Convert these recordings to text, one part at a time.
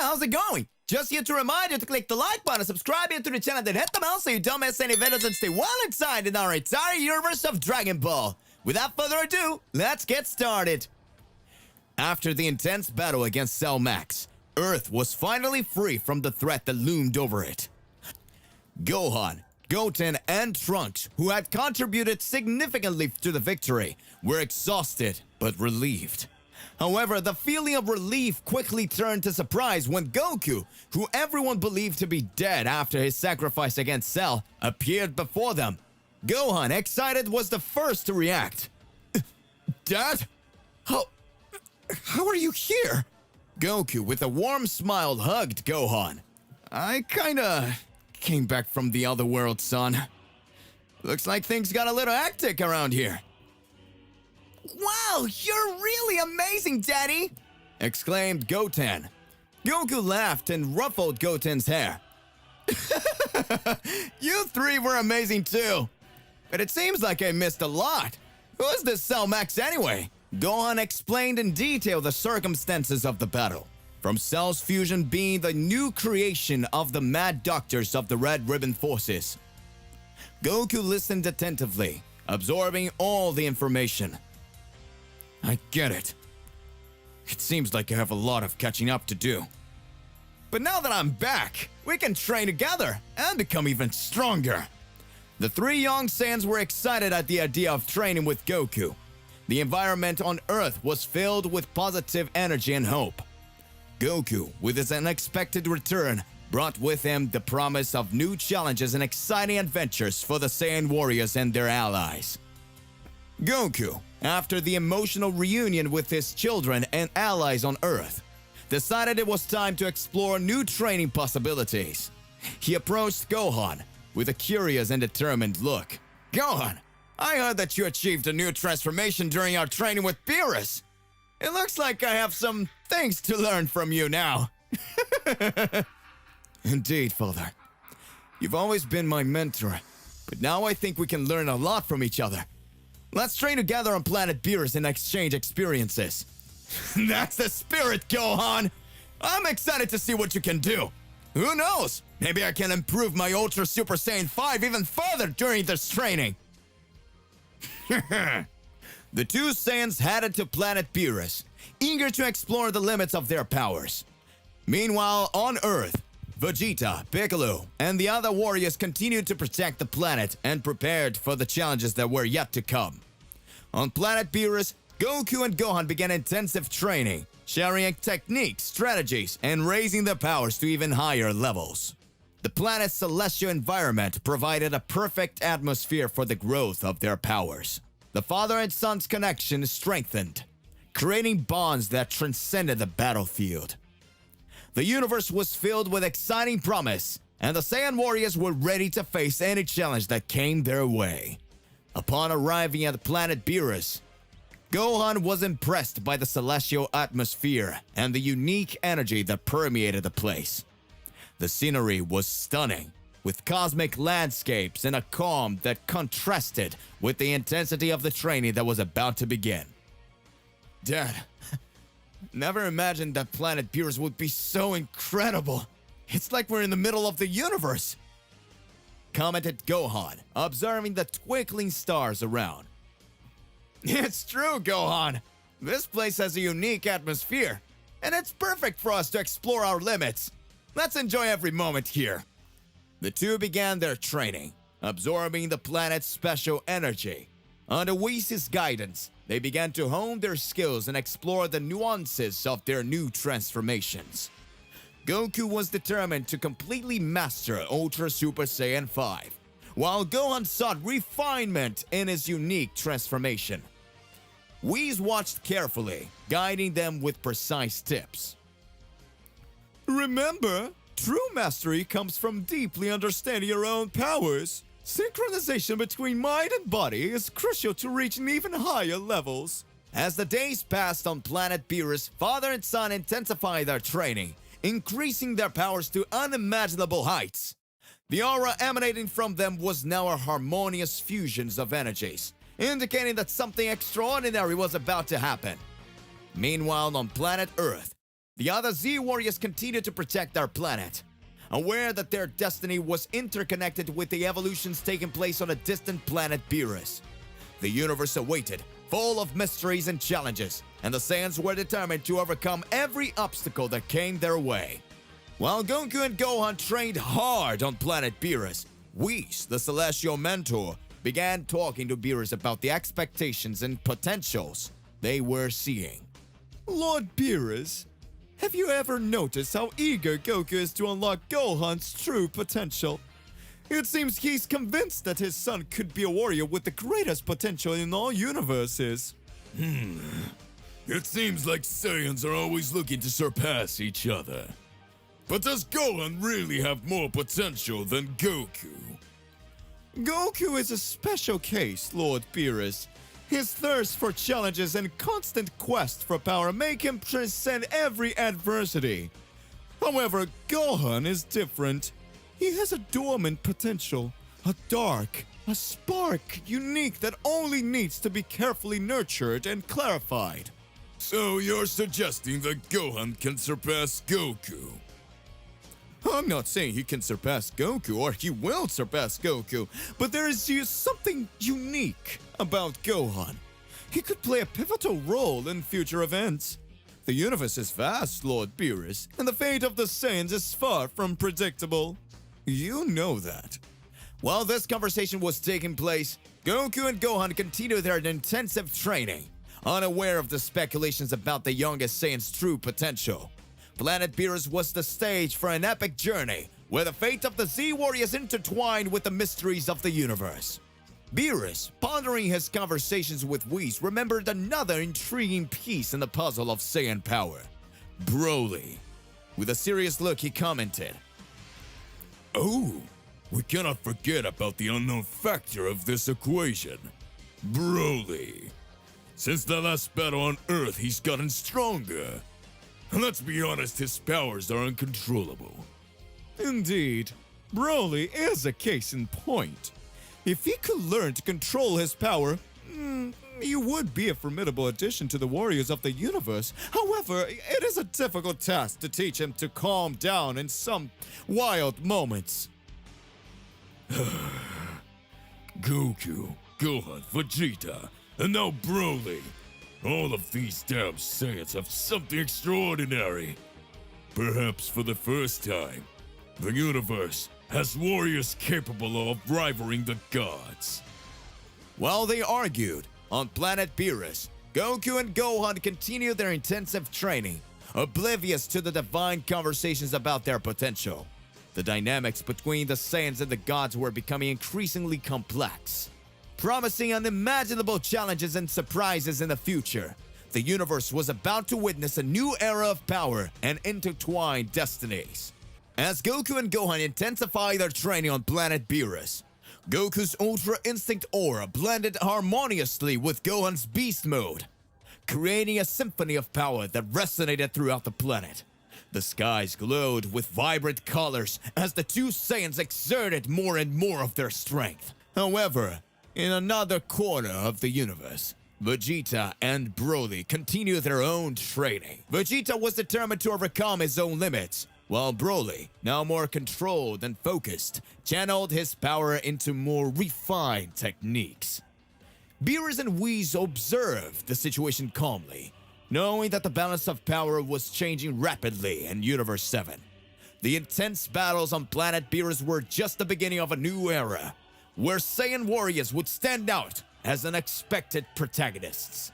how's it going? Just here to remind you to click the like button, subscribe here to the channel, then hit the bell so you don't miss any videos and stay well inside in our entire universe of Dragon Ball. Without further ado, let's get started. After the intense battle against Cell Max, Earth was finally free from the threat that loomed over it. Gohan, Goten, and Trunks, who had contributed significantly to the victory, were exhausted but relieved. However, the feeling of relief quickly turned to surprise when Goku, who everyone believed to be dead after his sacrifice against Cell, appeared before them. Gohan, excited, was the first to react. Dad? How are you here? Goku, with a warm smile, hugged Gohan. I kinda came back from the other world, son. Looks like things got a little hectic around here. Wow, you're really amazing, Daddy! Exclaimed Goten. Goku laughed and ruffled Goten's hair. You three were amazing too. But it seems like I missed a lot. Who is this Cell Max anyway? Gohan explained in detail the circumstances of the battle, from Cell's fusion being the new creation of the Mad Doctors of the Red Ribbon Forces. Goku listened attentively, absorbing all the information. I get it. It seems like I have a lot of catching up to do. But now that I'm back, we can train together and become even stronger. The three young Saiyans were excited at the idea of training with Goku. The environment on Earth was filled with positive energy and hope. Goku, with his unexpected return, brought with him the promise of new challenges and exciting adventures for the Saiyan warriors and their allies. Goku, after the emotional reunion with his children and allies on Earth, decided it was time to explore new training possibilities. He approached Gohan with a curious and determined look. Gohan, I heard that you achieved a new transformation during our training with Beerus. It looks like I have some things to learn from you now. Indeed, Father. You've always been my mentor, but now I think we can learn a lot from each other. Let's train together on planet Beerus and exchange experiences. That's the spirit, Gohan! I'm excited to see what you can do. Who knows? Maybe I can improve my Ultra Super Saiyan 5 even further during this training. The two Saiyans headed to planet Beerus, eager to explore the limits of their powers. Meanwhile, on Earth, Vegeta, Piccolo, and the other warriors continued to protect the planet and prepared for the challenges that were yet to come. On planet Beerus, Goku and Gohan began intensive training, sharing techniques, strategies, and raising their powers to even higher levels. The planet's celestial environment provided a perfect atmosphere for the growth of their powers. The father and son's connection strengthened, creating bonds that transcended the battlefield. The universe was filled with exciting promise, and the Saiyan warriors were ready to face any challenge that came their way. Upon arriving at planet Beerus, Gohan was impressed by the celestial atmosphere and the unique energy that permeated the place. The scenery was stunning, with cosmic landscapes and a calm that contrasted with the intensity of the training that was about to begin. Dad, never imagined that planet Beerus would be so incredible. It's like we're in the middle of the universe, commented Gohan, observing the twinkling stars around. It's true, Gohan. This place has a unique atmosphere, and it's perfect for us to explore our limits. Let's enjoy every moment here. The two began their training, absorbing the planet's special energy. Under Whis' guidance, they began to hone their skills and explore the nuances of their new transformations. Goku was determined to completely master Ultra Super Saiyan 5, while Gohan sought refinement in his unique transformation. Whis watched carefully, guiding them with precise tips. Remember, true mastery comes from deeply understanding your own powers. Synchronization between mind and body is crucial to reaching even higher levels. As the days passed on planet Beerus, father and son intensified their training, increasing their powers to unimaginable heights. The aura emanating from them was now a harmonious fusion of energies, indicating that something extraordinary was about to happen. Meanwhile, on planet Earth, The other Z Warriors continued to protect their planet, aware that their destiny was interconnected with the evolutions taking place on a distant planet Beerus. The universe awaited, full of mysteries and challenges, and the Saiyans were determined to overcome every obstacle that came their way. While Goku and Gohan trained hard on planet Beerus, Whis, the celestial mentor, began talking to Beerus about the expectations and potentials they were seeing. Lord Beerus, have you ever noticed how eager Goku is to unlock Gohan's true potential? It seems he's convinced that his son could be a warrior with the greatest potential in all universes. It seems like Saiyans are always looking to surpass each other. But does Gohan really have more potential than Goku? Goku is a special case, Lord Beerus. His thirst for challenges and constant quest for power make him transcend every adversity. However, Gohan is different. He has a dormant potential, a spark unique that only needs to be carefully nurtured and clarified. So you're suggesting that Gohan can surpass Goku? I'm not saying he can surpass Goku or he will surpass Goku, but there is something unique about Gohan. He could play a pivotal role in future events. The universe is vast, Lord Beerus, and the fate of the Saiyans is far from predictable. You know that. While this conversation was taking place, Goku and Gohan continued their intensive training, unaware of the speculations about the youngest Saiyan's true potential. Planet Beerus was the stage for an epic journey, where the fate of the Z Warriors intertwined with the mysteries of the universe. Beerus, pondering his conversations with Whis, remembered another intriguing piece in the puzzle of Saiyan power: Broly. With a serious look, he commented, "Oh, we cannot forget about the unknown factor of this equation, Broly. Since the last battle on Earth, he's gotten stronger. And let's be honest, his powers are uncontrollable." Indeed, Broly is a case in point. If he could learn to control his power, he would be a formidable addition to the warriors of the universe. However, it is a difficult task to teach him to calm down in some wild moments. Goku, Gohan, Vegeta, and now Broly. All of these damn Saiyans have something extraordinary. Perhaps for the first time, the universe has warriors capable of rivaling the gods. While they argued on planet Beerus, Goku and Gohan continued their intensive training, oblivious to the divine conversations about their potential. The dynamics between the Saiyans and the gods were becoming increasingly complex, promising unimaginable challenges and surprises in the future. The universe was about to witness a new era of power and intertwined destinies. As Goku and Gohan intensified their training on planet Beerus, Goku's Ultra Instinct aura blended harmoniously with Gohan's Beast Mode, creating a symphony of power that resonated throughout the planet. The skies glowed with vibrant colors as the two Saiyans exerted more and more of their strength. However, in another corner of the universe, Vegeta and Broly continued their own training. Vegeta was determined to overcome his own limits, while Broly, now more controlled and focused, channeled his power into more refined techniques. Beerus and Whis observed the situation calmly, knowing that the balance of power was changing rapidly in Universe 7. The intense battles on planet Beerus were just the beginning of a new era, where Saiyan warriors would stand out as unexpected protagonists.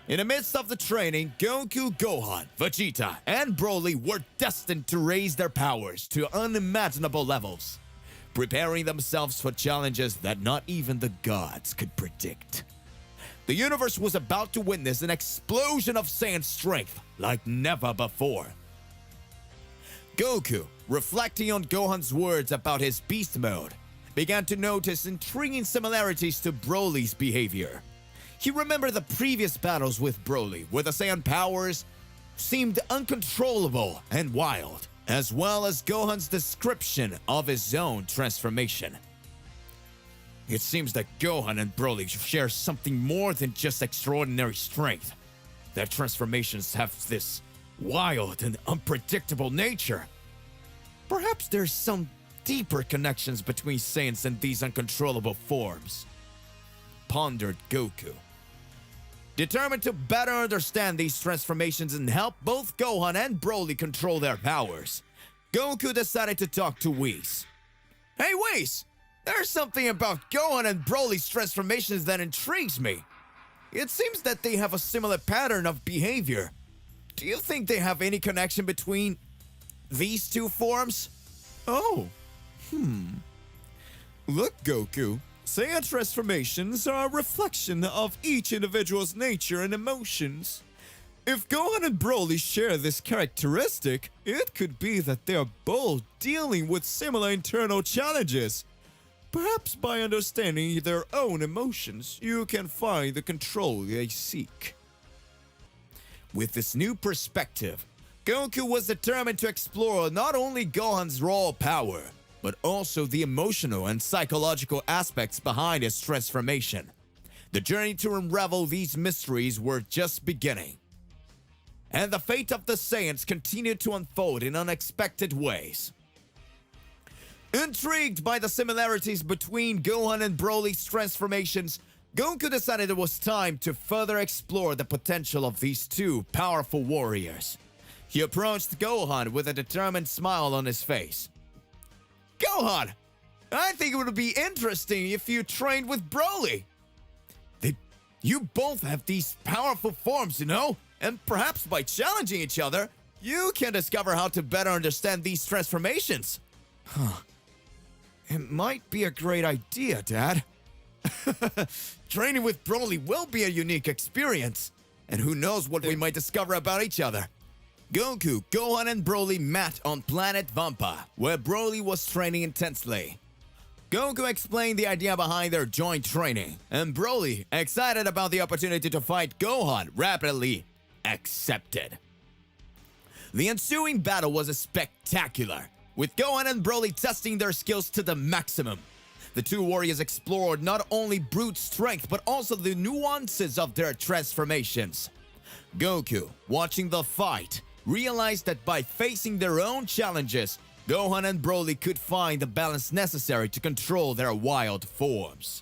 In the midst of the training, Goku, Gohan, Vegeta, and Broly were destined to raise their powers to unimaginable levels, preparing themselves for challenges that not even the gods could predict. The universe was about to witness an explosion of Saiyan strength like never before. Goku, reflecting on Gohan's words about his beast mode, began to notice intriguing similarities to Broly's behavior. He remembered the previous battles with Broly, where the Saiyan powers seemed uncontrollable and wild, as well as Gohan's description of his own transformation. It seems that Gohan and Broly share something more than just extraordinary strength. Their transformations have this wild and unpredictable nature. Perhaps there's some deeper connections between Saiyans and these uncontrollable forms, pondered Goku. Determined to better understand these transformations and help both Gohan and Broly control their powers, Goku decided to talk to Whis. Hey Whis, there's something about Gohan and Broly's transformations that intrigues me. It seems that they have a similar pattern of behavior. Do you think they have any connection between these two forms? Oh, Look, Goku, Saiyan transformations are a reflection of each individual's nature and emotions. If Gohan and Broly share this characteristic, it could be that they are both dealing with similar internal challenges. Perhaps by understanding their own emotions, you can find the control they seek. With this new perspective, Goku was determined to explore not only Gohan's raw power, but also the emotional and psychological aspects behind his transformation. The journey to unravel these mysteries were just beginning. And the fate of the Saiyans continued to unfold in unexpected ways. Intrigued by the similarities between Gohan and Broly's transformations, Goku decided it was time to further explore the potential of these two powerful warriors. He approached Gohan with a determined smile on his face. Gohan, I think it would be interesting if you trained with Broly. You both have these powerful forms, you know? And perhaps by challenging each other, you can discover how to better understand these transformations. It might be a great idea, Dad. Training with Broly will be a unique experience. And who knows what we might discover about each other. Goku, Gohan, and Broly met on planet Vampa, where Broly was training intensely. Goku explained the idea behind their joint training, and Broly, excited about the opportunity to fight Gohan, rapidly accepted. The ensuing battle was spectacular, with Gohan and Broly testing their skills to the maximum. The two warriors explored not only brute strength, but also the nuances of their transformations. Goku, watching the fight, realized that by facing their own challenges, Gohan and Broly could find the balance necessary to control their wild forms.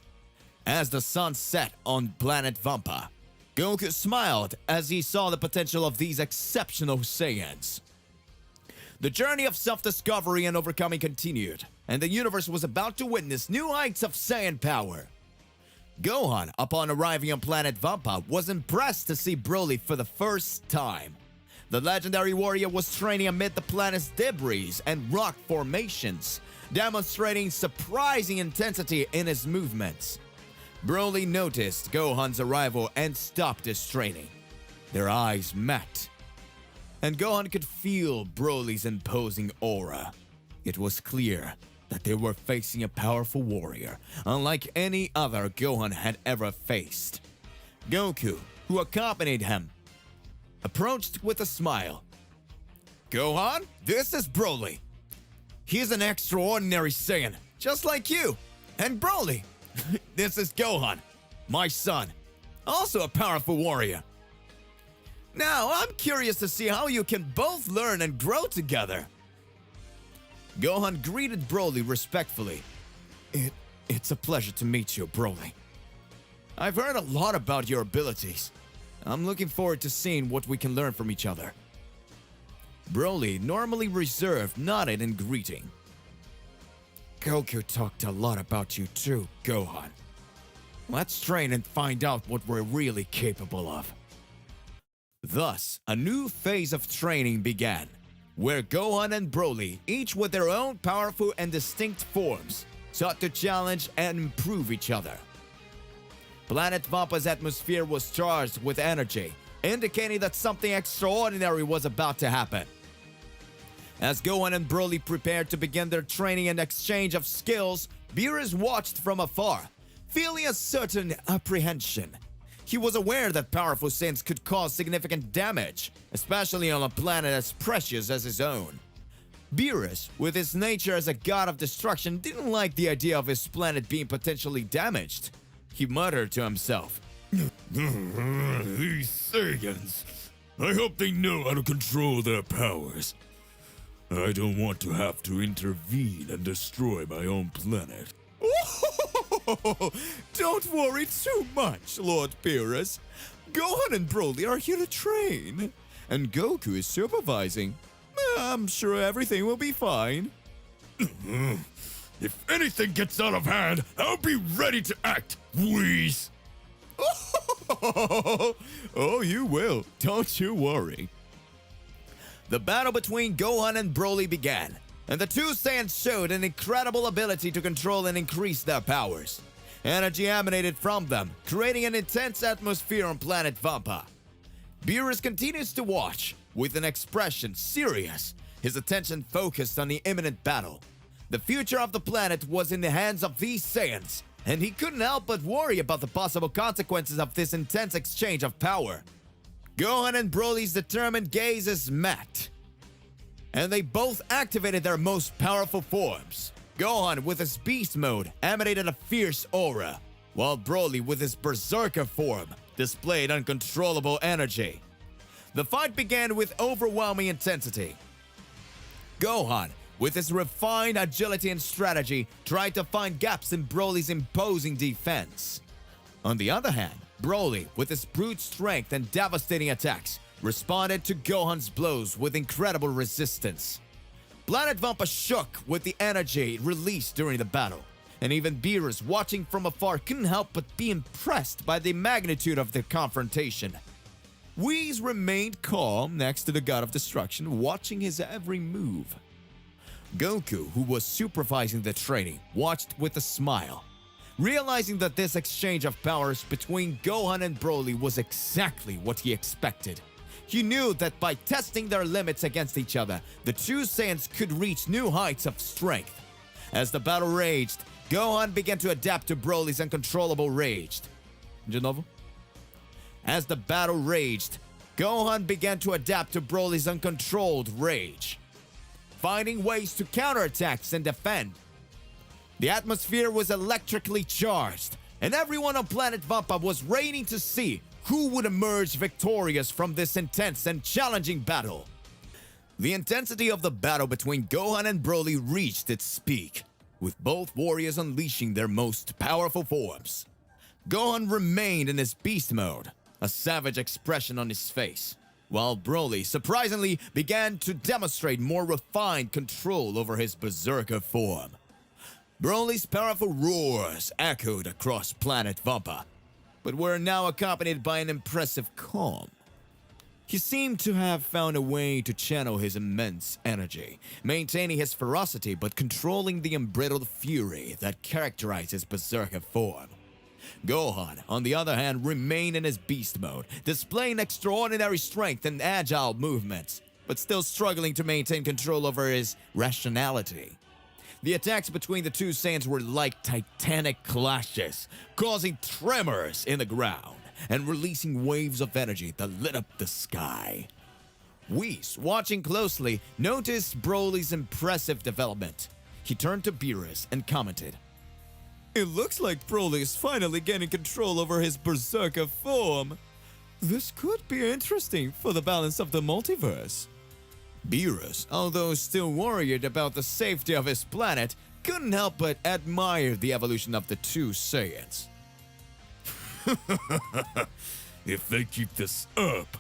As the sun set on planet Vampa, Goku smiled as he saw the potential of these exceptional Saiyans. The journey of self-discovery and overcoming continued, and the universe was about to witness new heights of Saiyan power. Gohan, upon arriving on planet Vampa, was impressed to see Broly for the first time. The legendary warrior was training amid the planet's debris and rock formations, demonstrating surprising intensity in his movements. Broly noticed Gohan's arrival and stopped his training. Their eyes met, and Gohan could feel Broly's imposing aura. It was clear that they were facing a powerful warrior, unlike any other Gohan had ever faced. Goku, who accompanied him, approached with a smile. Gohan, this is Broly. He's an extraordinary Saiyan, just like you. And Broly, this is Gohan, my son, also a powerful warrior. Now, I'm curious to see how you can both learn and grow together. Gohan greeted Broly respectfully. It's a pleasure to meet you, Broly. I've heard a lot about your abilities. I'm looking forward to seeing what we can learn from each other. Broly, normally reserved, nodded in greeting. Goku talked a lot about you too, Gohan. Let's train and find out what we're really capable of. Thus, a new phase of training began, where Gohan and Broly, each with their own powerful and distinct forms, sought to challenge and improve each other. Planet Vampa's atmosphere was charged with energy, indicating that something extraordinary was about to happen. As Gohan and Broly prepared to begin their training and exchange of skills, Beerus watched from afar, feeling a certain apprehension. He was aware that powerful Saiyans could cause significant damage, especially on a planet as precious as his own. Beerus, with his nature as a god of destruction, didn't like the idea of his planet being potentially damaged. He muttered to himself, These Saiyans, I hope they know how to control their powers. I don't want to have to intervene and destroy my own planet. Don't worry too much, Lord Beerus. Gohan and Broly are here to train, and Goku is supervising. I'm sure everything will be fine. If anything gets out of hand, I'll be ready to act, Whis. Oh, you will. Don't you worry. The battle between Gohan and Broly began, and the two Saiyans showed an incredible ability to control and increase their powers. Energy emanated from them, creating an intense atmosphere on planet Vampa. Beerus continues to watch, with an expression serious, his attention focused on the imminent battle. The future of the planet was in the hands of these Saiyans, and he couldn't help but worry about the possible consequences of this intense exchange of power. Gohan and Broly's determined gazes met, and they both activated their most powerful forms. Gohan, with his beast mode, emanated a fierce aura, while Broly, with his berserker form, displayed uncontrollable energy. The fight began with overwhelming intensity. Gohan, with his refined agility and strategy, tried to find gaps in Broly's imposing defense. On the other hand, Broly, with his brute strength and devastating attacks, responded to Gohan's blows with incredible resistance. Planet Vampa shook with the energy released during the battle, and even Beerus, watching from afar, couldn't help but be impressed by the magnitude of the confrontation. Whis remained calm next to the God of Destruction, watching his every move. Goku, who was supervising the training, watched with a smile, realizing that this exchange of powers between Gohan and Broly was exactly what he expected. He knew that by testing their limits against each other, the two Saiyans could reach new heights of strength. As the battle raged, Gohan began to adapt to Broly's uncontrollable rage. De novo? As the battle raged, Gohan began to adapt to Broly's uncontrolled rage, finding ways to counterattack and defend. The atmosphere was electrically charged, and everyone on planet Vampa was waiting to see who would emerge victorious from this intense and challenging battle. The intensity of the battle between Gohan and Broly reached its peak, with both warriors unleashing their most powerful forms. Gohan remained in his beast mode, a savage expression on his face, while Broly surprisingly began to demonstrate more refined control over his berserker form. Broly's powerful roars echoed across planet Vampa, but were now accompanied by an impressive calm. He seemed to have found a way to channel his immense energy, maintaining his ferocity but controlling the unbridled fury that characterized his berserker form. Gohan, on the other hand, remained in his beast mode, displaying extraordinary strength and agile movements, but still struggling to maintain control over his rationality. The attacks between the two Saiyans were like titanic clashes, causing tremors in the ground and releasing waves of energy that lit up the sky. Whis, watching closely, noticed Broly's impressive development. He turned to Beerus and commented, "It looks like Broly is finally gaining control over his berserker form. This could be interesting for the balance of the multiverse." Beerus, although still worried about the safety of his planet, couldn't help but admire the evolution of the two Saiyans. If they keep this up,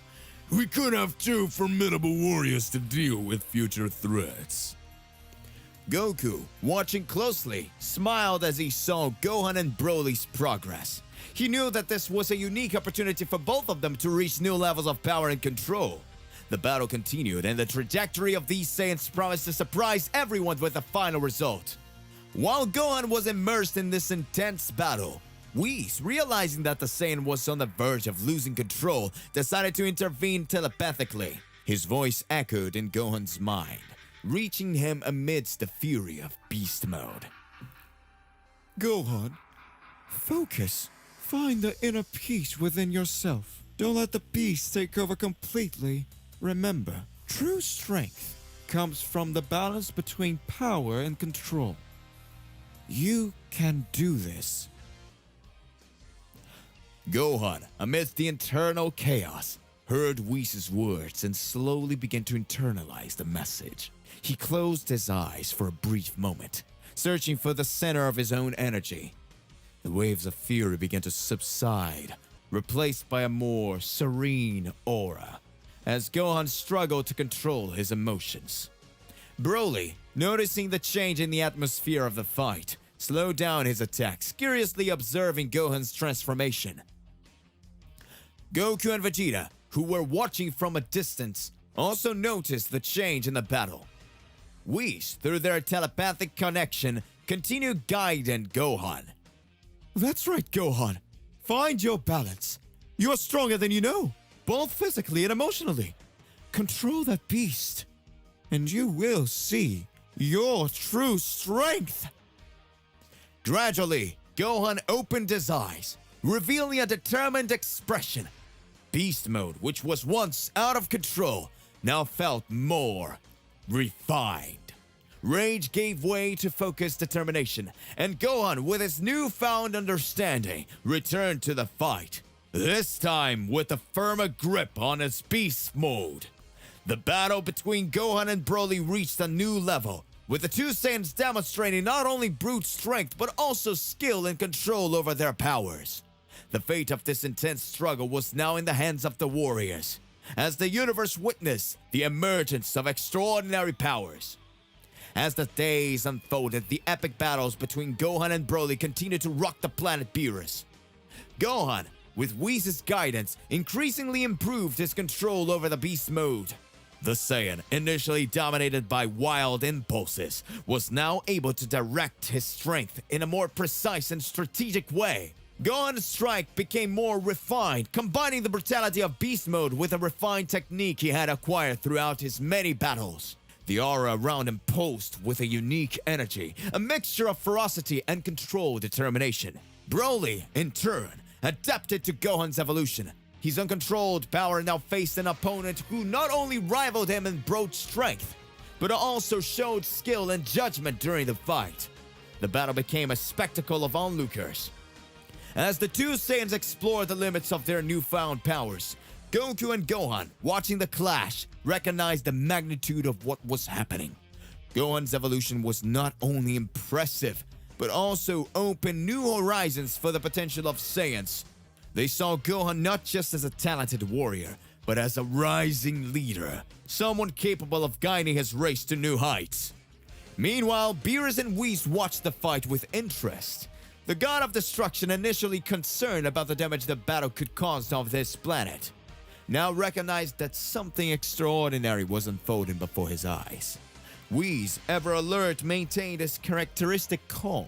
we could have two formidable warriors to deal with future threats. Goku, watching closely, smiled as he saw Gohan and Broly's progress. He knew that this was a unique opportunity for both of them to reach new levels of power and control. The battle continued, and the trajectory of these Saiyans promised to surprise everyone with the final result. While Gohan was immersed in this intense battle, Whis, realizing that the Saiyan was on the verge of losing control, decided to intervene telepathically. His voice echoed in Gohan's mind, reaching him amidst the fury of beast mode. "Gohan, focus. Find the inner peace within yourself. Don't let the beast take over completely. Remember, true strength comes from the balance between power and control. You can do this." Gohan, amidst the internal chaos, heard Whis' words and slowly began to internalize the message. He closed his eyes for a brief moment, searching for the center of his own energy. The waves of fury began to subside, replaced by a more serene aura, as Gohan struggled to control his emotions. Broly, noticing the change in the atmosphere of the fight, slowed down his attacks, curiously observing Gohan's transformation. Goku and Vegeta, who were watching from a distance, also noticed the change in the battle. Whis, through their telepathic connection, continued guiding Gohan. That's right, Gohan. Find your balance. You're stronger than you know, both physically and emotionally. Control that beast, and you will see your true strength. Gradually, Gohan opened his eyes, revealing a determined expression. Beast mode, which was once out of control, now felt more refined. Rage gave way to focused determination, and Gohan, with his newfound understanding, returned to the fight, this time with a firmer grip on his beast mode. The battle between Gohan and Broly reached a new level, with the two Saiyans demonstrating not only brute strength but also skill and control over their powers. The fate of this intense struggle was now in the hands of the warriors, as the universe witnessed the emergence of extraordinary powers. As the days unfolded, the epic battles between Gohan and Broly continued to rock the planet Beerus. Gohan, with Whis' guidance, increasingly improved his control over the beast mode. The Saiyan, initially dominated by wild impulses, was now able to direct his strength in a more precise and strategic way. Gohan's strike became more refined, combining the brutality of beast mode with a refined technique he had acquired throughout his many battles. The aura around him pulsed with a unique energy, a mixture of ferocity and controlled determination. Broly, in turn, adapted to Gohan's evolution. His uncontrolled power now faced an opponent who not only rivaled him in brute strength, but also showed skill and judgment during the fight. The battle became a spectacle of onlookers. As the two Saiyans explored the limits of their newfound powers, Goku and Gohan, watching the clash, recognized the magnitude of what was happening. Gohan's evolution was not only impressive, but also opened new horizons for the potential of Saiyans. They saw Gohan not just as a talented warrior, but as a rising leader, someone capable of guiding his race to new heights. Meanwhile, Beerus and Whis watched the fight with interest. The god of destruction, initially concerned about the damage the battle could cause of this planet, now recognized that something extraordinary was unfolding before his eyes. Whis, ever alert, maintained his characteristic calm,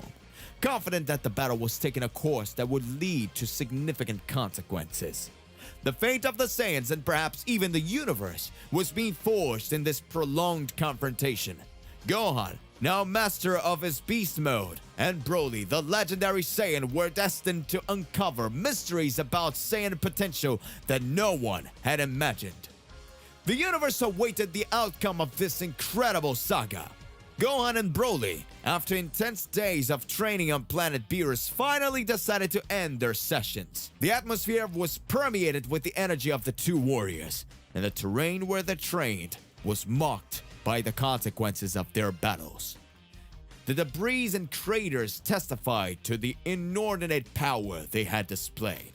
confident that the battle was taking a course that would lead to significant consequences. The fate of the Saiyans and perhaps even the universe was being forged in this prolonged confrontation. Gohan, now master of his beast mode, and Broly, the legendary Saiyan, were destined to uncover mysteries about Saiyan potential that no one had imagined. The universe awaited the outcome of this incredible saga. Gohan and Broly, after intense days of training on planet Beerus, finally decided to end their sessions. The atmosphere was permeated with the energy of the two warriors, and the terrain where they trained was marked by the consequences of their battles. The debris and craters testified to the inordinate power they had displayed.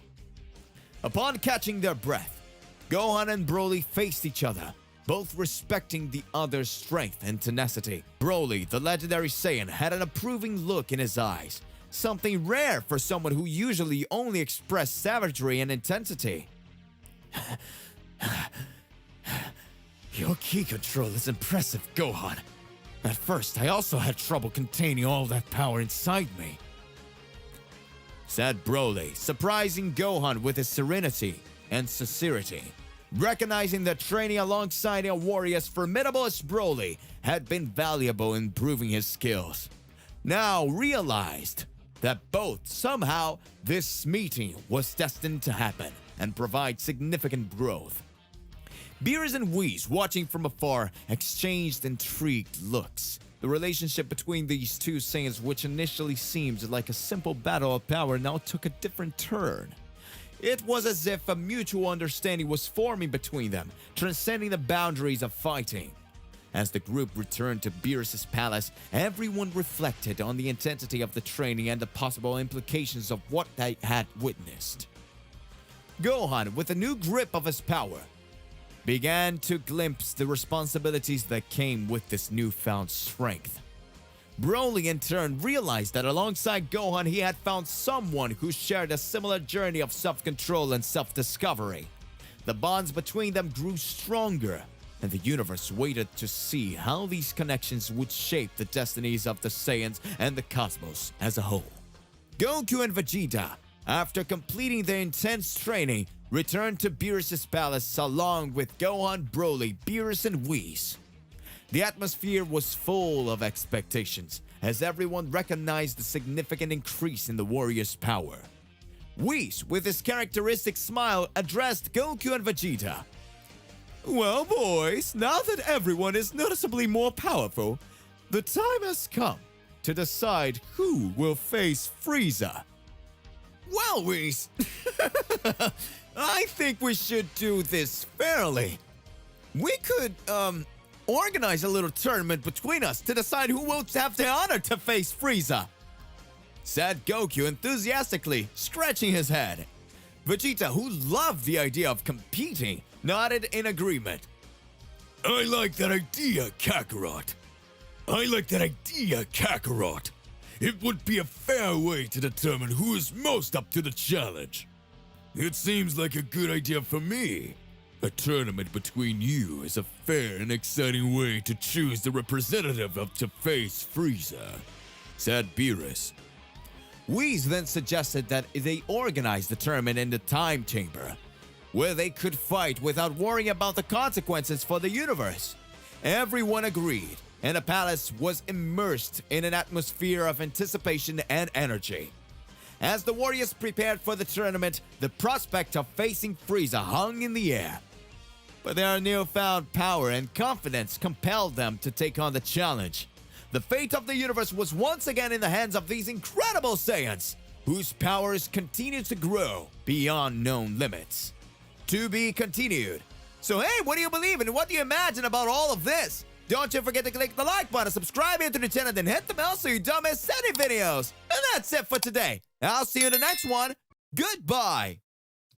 Upon catching their breath, Gohan and Broly faced each other, both respecting the other's strength and tenacity. Broly, the legendary Saiyan, had an approving look in his eyes, something rare for someone who usually only expressed savagery and intensity. Your ki control is impressive, Gohan. At first, I also had trouble containing all that power inside me, said Broly, surprising Gohan with his serenity and sincerity. Recognizing that training alongside a warrior as formidable as Broly had been valuable in improving his skills, now realized that both somehow this meeting was destined to happen and provide significant growth. Beerus and Whis, watching from afar, exchanged intrigued looks. The relationship between these two Saiyans, which initially seemed like a simple battle of power, now took a different turn. It was as if a mutual understanding was forming between them, transcending the boundaries of fighting. As the group returned to Beerus' palace, everyone reflected on the intensity of the training and the possible implications of what they had witnessed. Gohan, with a new grip of his power, began to glimpse the responsibilities that came with this newfound strength. Broly, in turn, realized that alongside Gohan, he had found someone who shared a similar journey of self-control and self-discovery. The bonds between them grew stronger, and the universe waited to see how these connections would shape the destinies of the Saiyans and the cosmos as a whole. Goku and Vegeta, after completing their intense training, returned to Beerus' palace along with Gohan, Broly, Beerus, and Whis. The atmosphere was full of expectations, as everyone recognized the significant increase in the warrior's power. Whis, with his characteristic smile, addressed Goku and Vegeta. "Well, boys, now that everyone is noticeably more powerful, the time has come to decide who will face Frieza." "Well, Whis, I think we should do this fairly. We could, organize a little tournament between us to decide who will have the honor to face Frieza," said Goku enthusiastically, scratching his head. Vegeta, who loved the idea of competing, nodded in agreement. I like that idea, Kakarot. It would be a fair way to determine who is most up to the challenge. It seems like a good idea for me. A tournament between you is a fair and exciting way to choose the representative of to face Frieza, said Beerus. Whis then suggested that they organize the tournament in the time chamber, where they could fight without worrying about the consequences for the universe. Everyone agreed, and the palace was immersed in an atmosphere of anticipation and energy. As the warriors prepared for the tournament, the prospect of facing Frieza hung in the air. But their newfound power and confidence compelled them to take on the challenge. The fate of the universe was once again in the hands of these incredible Saiyans, whose powers continued to grow beyond known limits. To be continued. So hey, what do you believe in? What do you imagine about all of this? Don't you forget to click the like button, subscribe here to the channel, then hit the bell so you don't miss any videos. And that's it for today. I'll see you in the next one. Goodbye.